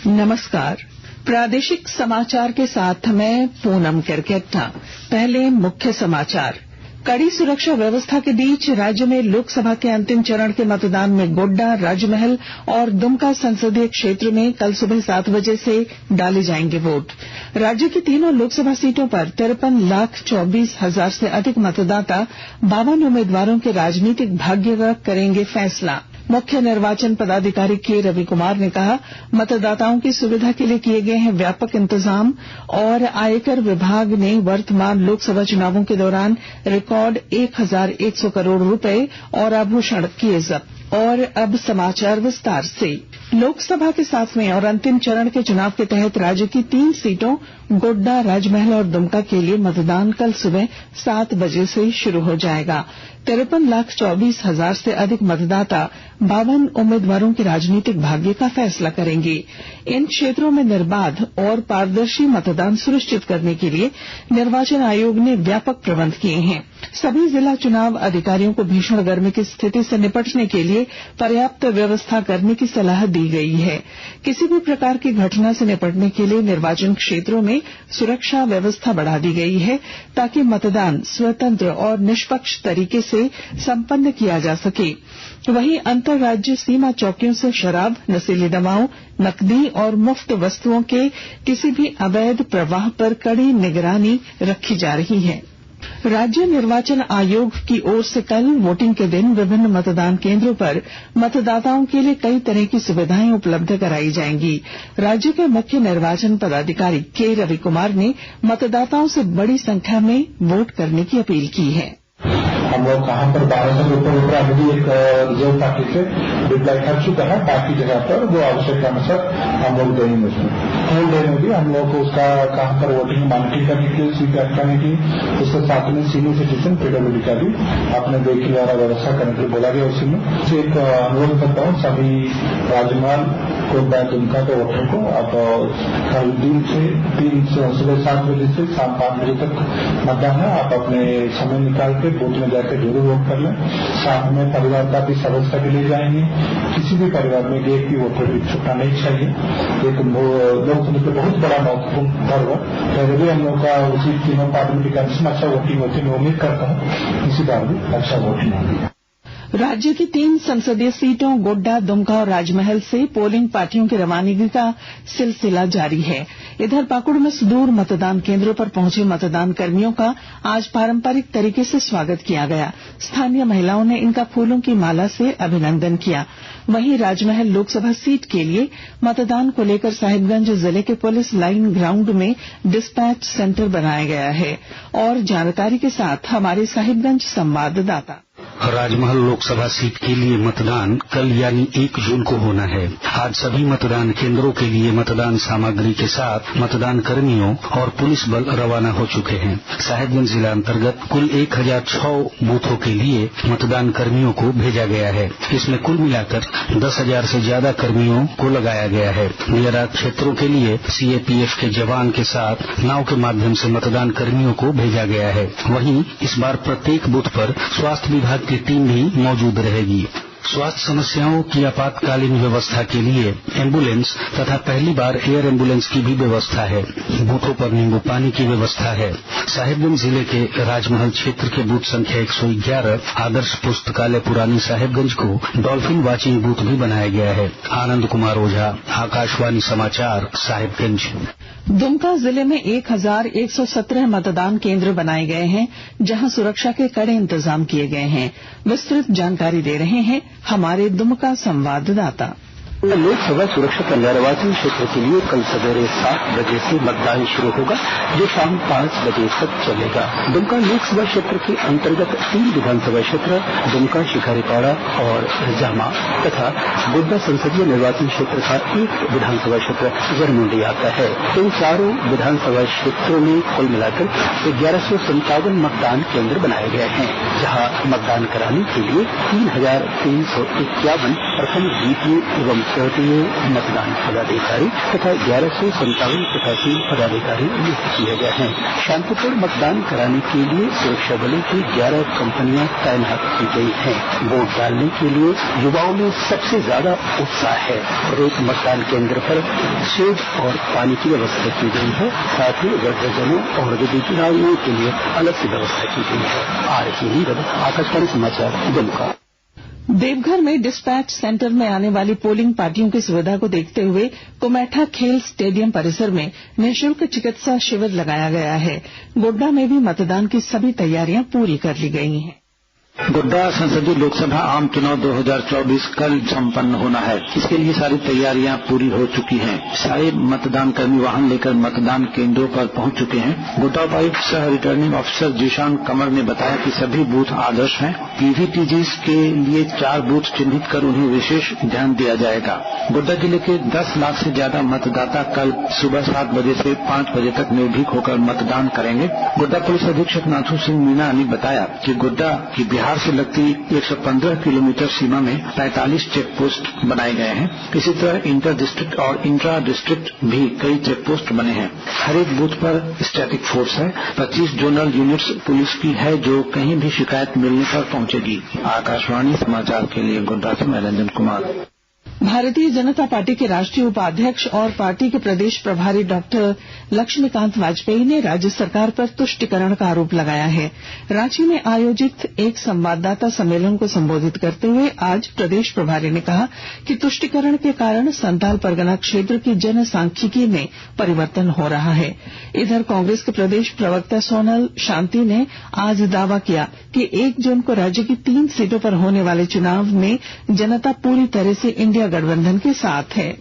नमस्कार। प्रादेशिक समाचार के साथ मैं पूनम करकेट्टा। पहले मुख्य समाचार। कड़ी सुरक्षा व्यवस्था के बीच राज्य में लोकसभा के अंतिम चरण के मतदान में गोड्डा, राजमहल और दुमका संसदीय क्षेत्र में कल सुबह 7 बजे से डाले जाएंगे वोट। राज्य की तीनों लोकसभा सीटों पर 53,24,000 से अधिक मतदाता 52 उम्मीदवारों के राजनीतिक भाग्य का करेंगे फैसला। मुख्य निर्वाचन पदाधिकारी के रवि कुमार ने कहा, मतदाताओं की सुविधा के लिए किए गए हैं व्यापक इंतजाम और आयकर विभाग ने वर्तमान लोकसभा चुनावों के दौरान रिकॉर्ड 1,100 करोड़ रुपए और आभूषण किए जब्त। और अब समाचार विस्तार से। लोकसभा के 7वें और अंतिम चरण के चुनाव के तहत राज्य की 3 सीटों गोड्डा, राजमहल और दुमका के लिए मतदान कल सुबह 7 बजे से शुरू हो जाएगा। 53,24,000 से अधिक मतदाता 52 उम्मीदवारों के राजनीतिक भाग्य का फैसला करेंगे। इन क्षेत्रों में निर्बाध और पारदर्शी मतदान सुनिश्चित करने के लिए निर्वाचन आयोग ने व्यापक प्रबंध किए हैं। सभी जिला चुनाव अधिकारियों को भीषण गर्मी की स्थिति से निपटने के लिए पर्याप्त व्यवस्था करने की सलाह दी गई है। किसी भी प्रकार की घटना से निपटने के लिए निर्वाचन क्षेत्रों में सुरक्षा व्यवस्था बढ़ा दी गई है ताकि मतदान स्वतंत्र और निष्पक्ष तरीके से संपन्न किया जा सके। वहीं अंतर राज्य सीमा चौकियों से शराब, नशीली दवाओं, नकदी और मुफ्त वस्तुओं के किसी भी अवैध प्रवाह पर कड़ी निगरानी रखी जा रही है। राज्य निर्वाचन आयोग की ओर से कल वोटिंग के दिन विभिन्न मतदान केंद्रों पर मतदाताओं के लिए कई तरह की सुविधाएं उपलब्ध कराई जाएंगी। राज्य के मुख्य निर्वाचन पदाधिकारी के रवि कुमार ने मतदाताओं से बड़ी संख्या में वोट करने की अपील की है। हम लोग कहां पर 1200 रुपये अभी एक रिजर्व पार्टी से डिप्लाई कर चुका है। बाकी जगह पर वो आवश्यकतानुसार हम लोग देंगे। होल डे में भी हम लोग को उसका कहां पर वोटिंग मॉनिटरिंग करने की, स्वीप करने की, उसके साथ में सीनियर सिटीजन पीडब्ल्यूडी का भी अपने व्हीकल द्वारा व्यवस्था करने के लिए बोला गया। उसी में से एक अनुरोध करता हूँ सभी राजमहल गोड्डा, दुमका के वोटर को अब कल दिन से 3 सुबह 7 बजे से शाम 5 बजे तक मतदान है। आप अपने समय निकाल के बूथ में जाकर जरूर वोट कर लें। साथ में परिवार का भी सदस्य भी ले जाएंगे। किसी भी परिवार में एक भी वोटर भी छूटना नहीं चाहिए। एक लोकतंत्र का बहुत बड़ा महत्वपूर्ण पर्व पहले भी हम लोग का उसी तीनों पार्लियामेंट्री कैंडिडेट्स में अच्छा वोटिंग होती है। मैं उम्मीद करता हूँ इसी बार भी अच्छा वोटिंग होगी। राज्य की 3 संसदीय सीटों गोड्डा, दुमका और राजमहल से पोलिंग पार्टियों की रवानगी का सिलसिला जारी है। इधर पाकुड़ में सुदूर मतदान केंद्रों पर पहुंचे मतदान कर्मियों का आज पारंपरिक तरीके से स्वागत किया गया। स्थानीय महिलाओं ने इनका फूलों की माला से अभिनंदन किया। वहीं राजमहल लोकसभा सीट के लिए मतदान को लेकर साहिबगंज जिले के पुलिस लाइन ग्राउंड में डिस्पैच सेंटर बनाया गया है। और जानकारी के साथ हमारे साहिबगंज संवाददाता। राजमहल लोकसभा सीट के लिए मतदान कल यानी 1 जून को होना है। आज सभी मतदान केंद्रों के लिए मतदान सामग्री के साथ मतदान कर्मियों और पुलिस बल रवाना हो चुके हैं। साहिबगंज जिला अंतर्गत कुल 1006 बूथों के लिए मतदान कर्मियों को भेजा गया है। इसमें कुल मिलाकर 10,000 से ज्यादा कर्मियों को लगाया गया है। नियरा क्षेत्रों के लिए सीएपीएफ के जवान के साथ नाव के माध्यम से मतदान कर्मियों को भेजा गया है। वहीं इस बार प्रत्येक बूथ पर स्वास्थ्य विभाग की टीम भी मौजूद रहेगी। स्वास्थ्य समस्याओं की आपातकालीन व्यवस्था के लिए एम्बुलेंस तथा पहली बार एयर एम्बुलेंस की भी व्यवस्था है। बूथों पर नींबू पानी की व्यवस्था है। साहिबगंज जिले के राजमहल क्षेत्र के बूथ संख्या 111 आदर्श पुस्तकालय पुरानी साहिबगंज को डॉल्फिन वॉचिंग बूथ भी बनाया गया है। आनंद कुमार ओझा, आकाशवाणी समाचार, साहिबगंज। दुमका जिले में 1,117 मतदान केंद्र बनाए गए हैं, जहां सुरक्षा के कड़े इंतजाम किए गए हैं। विस्तृत जानकारी दे रहे हैं हमारे दुमका संवाददाता। लोकसभा सुरक्षित निर्वाचन क्षेत्र के लिए कल सवेरे 7 बजे से मतदान शुरू होगा, जो शाम 5 बजे तक चलेगा। दुमका लोकसभा क्षेत्र के अंतर्गत 3 विधानसभा क्षेत्र दुमका, शिकारीपाड़ा और जामा तथा गोड्डा संसदीय निर्वाचन क्षेत्र का 1 विधानसभा क्षेत्र जरमुंडी आता है। इन चारों विधानसभा क्षेत्रों में कुल मिलाकर 1157 मतदान केंद्र बनाए गए हैं, जहां मतदान कराने के लिए 3,351 प्रथम, द्वितीय एवं संसदीय मतदान पदाधिकारी तथा 1157 प्रशासनिक पदाधिकारी नियुक्त किए गए हैं। शांतिपूर्ण मतदान कराने के लिए सुरक्षा बलों की 11 कंपनियां तैनात की गई हैं। वोट डालने के लिए युवाओं में सबसे ज्यादा उत्साह है। प्रत्येक मतदान केंद्र पर शेड और पानी की व्यवस्था की गई है। साथ ही वृद्धजनों और विधि चुनावियों के लिए अलग से व्यवस्था की गई है। आकाशवाणी समाचार दुमका। देवघर में डिस्पैच सेंटर में आने वाली पोलिंग पार्टियों की सुविधा को देखते हुए कुमैठा खेल स्टेडियम परिसर में निःशुल्क चिकित्सा शिविर लगाया गया है। गोड्डा में भी मतदान की सभी तैयारियां पूरी कर ली गई हैं। गोड्डा संसदीय लोकसभा आम चुनाव 2024 कल संपन्न होना है। इसके लिए सारी तैयारियां पूरी हो चुकी हैं। सारे मतदान कर्मी वाहन लेकर मतदान केंद्रों पर पहुंच चुके हैं। गोड्डा उपायुक्त सह रिटर्निंग ऑफिसर जीशान कमर ने बताया कि सभी बूथ आदर्श हैं। पीवीटीजीज के लिए 4 बूथ चिन्हित कर उन्हें विशेष ध्यान दिया जाएगा। गोड्डा जिले के 10 लाख से ज्यादा मतदाता कल सुबह 7 बजे से 5 बजे तक निर्भीक होकर मतदान करेंगे। गोड्डा पुलिस अधीक्षक नाथू सिंह मीना ने बताया कि गोड्डा की बिहार से लगती 115 किलोमीटर सीमा में 45 चेक पोस्ट बनाए गए हैं। इसी तरह इंटर डिस्ट्रिक्ट और इंट्रा डिस्ट्रिक्ट भी कई चेक पोस्ट बने हैं। हर एक बूथ पर स्टैटिक फोर्स है। 25 जोनल यूनिट्स पुलिस की है जो कहीं भी शिकायत मिलने पर पहुंचेगी। आकाशवाणी समाचार के लिए गोड्डा से मैं रंजन कुमार। भारतीय जनता पार्टी के राष्ट्रीय उपाध्यक्ष और पार्टी के प्रदेश प्रभारी डॉक्टर लक्ष्मीकांत वाजपेयी ने राज्य सरकार पर तुष्टिकरण का आरोप लगाया है। रांची में आयोजित एक संवाददाता सम्मेलन को संबोधित करते हुए आज प्रदेश प्रभारी ने कहा कि तुष्टिकरण के कारण संताल परगना क्षेत्र की जनसांख्यिकी में परिवर्तन हो रहा है। इधर कांग्रेस के प्रदेश प्रवक्ता सोनल शांति ने आज दावा किया कि 1 जून को राज्य की 3 सीटों पर होने वाले चुनाव में जनता पूरी तरह से इंडिया गठबंधन के साथ है।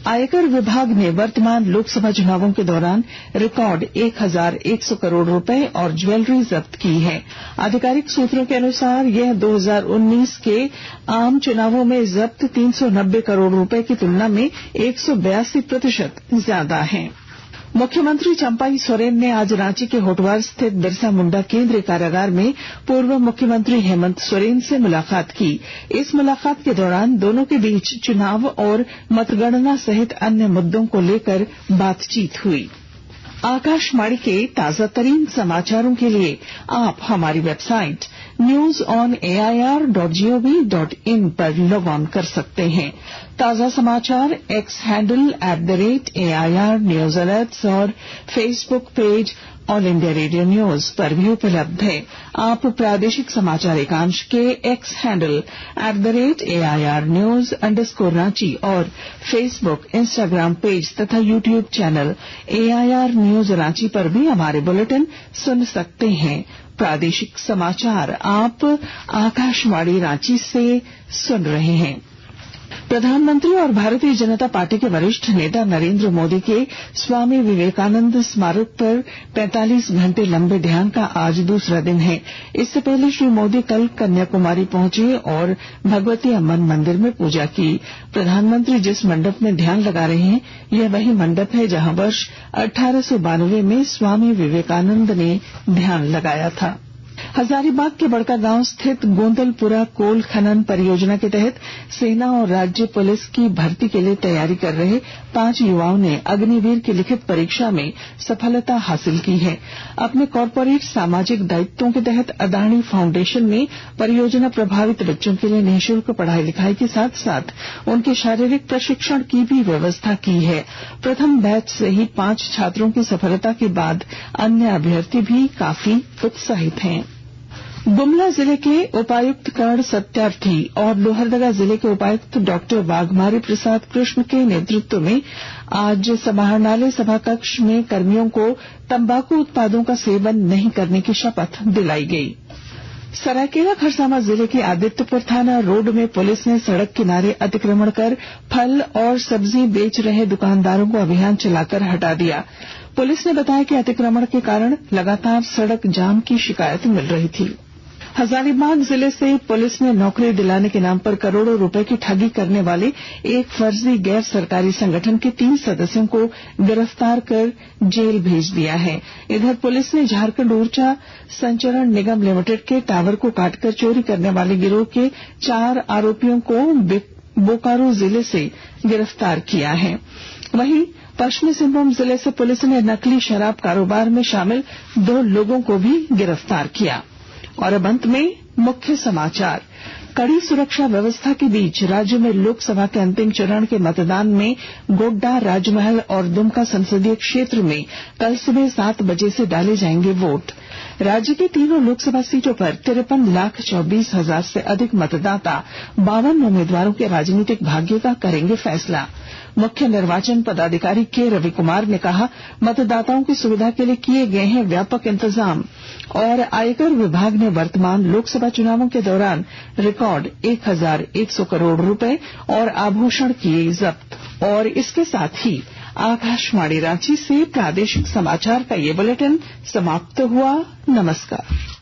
आयकर विभाग ने वर्तमान लोकसभा चुनावों के दौरान रिकॉर्ड 1100 करोड़ रुपए और ज्वेलरी जब्त की है। आधिकारिक सूत्रों के अनुसार यह 2019 के आम चुनावों में जब्त 390 करोड़ रुपए की तुलना में 182% ज्यादा है। मुख्यमंत्री चंपाई सोरेन ने आज रांची के होटवार स्थित बिरसा मुंडा केंद्रीय कारागार में पूर्व मुख्यमंत्री हेमंत सोरेन से मुलाकात की। इस मुलाकात के दौरान दोनों के बीच चुनाव और मतगणना सहित अन्य मुद्दों को लेकर बातचीत हुई। आकाशवाणी के ताजा तरीन समाचारों के लिए आप हमारी वेबसाइट newsonair.gov.in पर लॉग ऑन कर सकते हैं। ताजा समाचार X handle @AIR news alerts और Facebook page All India Radio News पर भी उपलब्ध है। आप प्रादेशिक समाचार एकांश के एक्स हैंडल @AIR न्यूज _ और फेसबुक, इंस्टाग्राम पेज तथा YouTube channel AIR news Ranchi पर भी हमारे बुलेटिन सुन सकते हैं। प्रादेशिक समाचार आप आकाशवाणी रांची से सुन रहे हैं। प्रधानमंत्री और भारतीय जनता पार्टी के वरिष्ठ नेता नरेंद्र मोदी के स्वामी विवेकानंद स्मारक पर 45 घंटे लंबे ध्यान का आज दूसरा दिन है। इससे पहले श्री मोदी कल कन्याकुमारी पहुंचे और भगवती अम्मन मंदिर में पूजा की। प्रधानमंत्री जिस मंडप में ध्यान लगा रहे हैं यह वही मंडप है जहां वर्ष 1892 में स्वामी विवेकानंद ने ध्यान लगाया था। हजारीबाग के बड़कागांव स्थित गोंदलपुरा कोल खनन परियोजना के तहत सेना और राज्य पुलिस की भर्ती के लिए तैयारी कर रहे 5 युवाओं ने अग्निवीर की लिखित परीक्षा में सफलता हासिल की है। अपने कॉर्पोरेट सामाजिक दायित्वों के तहत अदानी फाउंडेशन ने परियोजना प्रभावित बच्चों के लिए निःशुल्क पढ़ाई लिखाई के साथ साथ उनके शारीरिक प्रशिक्षण की भी व्यवस्था की है। प्रथम बैच से ही 5 छात्रों की सफलता के बाद अन्य अभ्यर्थी भी काफी उत्साहित हैं। गुमला जिले के उपायुक्त कर्ण सत्यार्थी और लोहरदगा जिले के उपायुक्त डॉक्टर वाघमारी प्रसाद कृष्ण के नेतृत्व में आज समाहरणालय सभाकक्ष में कर्मियों को तंबाकू उत्पादों का सेवन नहीं करने की शपथ दिलाई गई। सरायकेला खरसावां जिले के आदित्यपुर थाना रोड में पुलिस ने सड़क किनारे अतिक्रमण कर फल और सब्जी बेच रहे दुकानदारों को अभियान चलाकर हटा दिया। पुलिस ने बताया कि अतिक्रमण के कारण लगातार सड़क जाम की शिकायत मिल रही थी। हजारीबाग जिले से पुलिस ने नौकरी दिलाने के नाम पर करोड़ों रुपए की ठगी करने वाले एक फर्जी गैर सरकारी संगठन के 3 सदस्यों को गिरफ्तार कर जेल भेज दिया है। इधर पुलिस ने झारखंड ऊर्जा संचरण निगम लिमिटेड के टावर को काटकर चोरी करने वाले गिरोह के 4 आरोपियों को बोकारो जिले से गिरफ्तार किया है। वहीं पश्चिमी सिंहभूम जिले से पुलिस ने नकली शराब कारोबार में शामिल 2 लोगों को भी गिरफ्तार किया। और अब अंत में मुख्य समाचार। कड़ी सुरक्षा व्यवस्था के बीच राज्य में लोकसभा के अंतिम चरण के मतदान में गोड्डा, राजमहल और दुमका संसदीय क्षेत्र में कल सुबह 7 बजे से डाले जाएंगे वोट। राज्य की तीनों लोकसभा सीटों पर 53,24,000 से अधिक मतदाता 52 उम्मीदवारों के राजनीतिक भाग्य का करेंगे फैसला। मुख्य निर्वाचन पदाधिकारी के रवि कुमार ने कहा, मतदाताओं की सुविधा के लिए किए गए हैं व्यापक इंतजाम। और आयकर विभाग ने वर्तमान लोकसभा चुनावों के दौरान रिकॉर्ड 1,100 करोड़ रुपए और आभूषण किए जब्त। और इसके साथ ही आकाशवाणी रांची से प्रादेशिक समाचार का ये बुलेटिन समाप्त हुआ। नमस्कार।